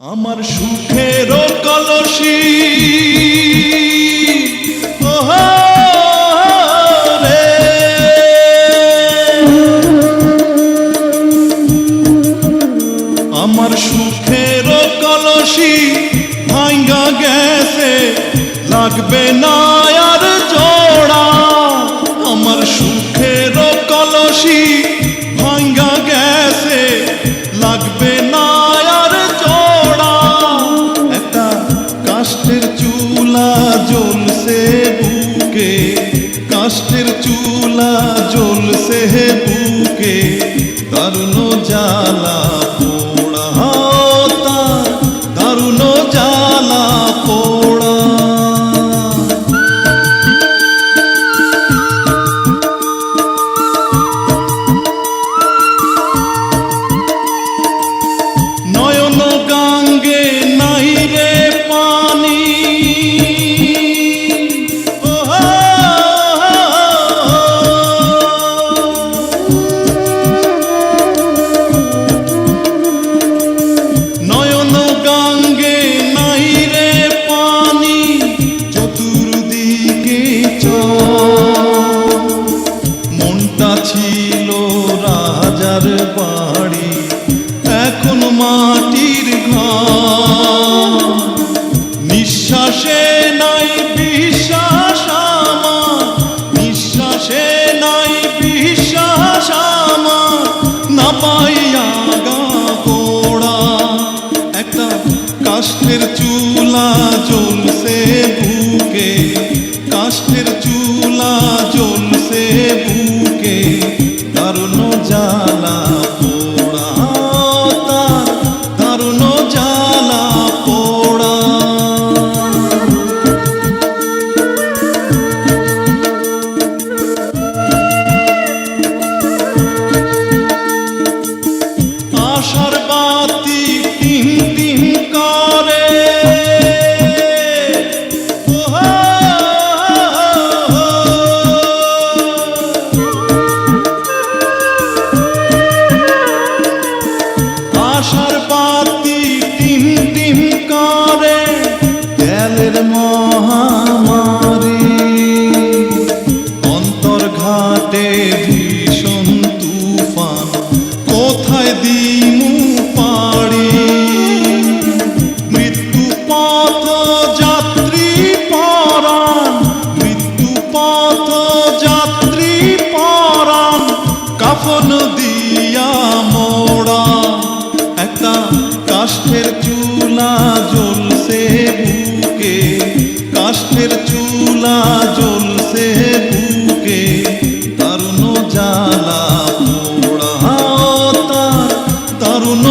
আমার সুখের কলসি রে, আমার সুখের কলসি ভাঙ্গা গেছে, লাগবে না আর জোড়া। আমার সুখের কলসি ভাঙ্গা গেছে, লাগবে না আর জোড়া। একটা কাষ্ঠের চুলা জ্বলছে বুকে, কাষ্ঠের চুলা জ্বলছে বুকে, দারুণ জ্বালা পোড়া, দারুণ জ্বালা পোড়া। নয়ন গাঙ্গে নাই রে পানি, নয়ন গাঙ্গে নাই রে পানি, চতুর্দিকে মনটা ছিল রাজার বাড়ি, এখন মাটির ঘর। নিঃশ্বাসে নাই বিশ্বাস আমার, নিঃশ্বাসে নাই বিশ্বাস আমার, না পাইয়া গা পোড়া। একটা কাষ্ঠের চুলা জ্বলছে বুকে, কাষ্ঠের চুলা জ্বলছে বুকে, দারুণ জ্বালা পোড়া, দারুণ জ্বালা পোড়া। আশার বাতি টিম টিম করে, আশার বাতি টিম টিম করে, তেলের মহামারী। অন্তর ঘাটে ভীষণ তুফান, কোথায় দিমু পাড়ি। মৃত্যু পথ যাত্রী পরাণ, মৃত্যু পথ যাত্রী পরাণ, কাফন দিয়া মোড়া। একটা কাষ্ঠের চুলা জ্বলছে বুকে, কাষ্ঠের চুলা জ্বলছে বুকে, দারুণ জ্বালা পোড়া, দারুণ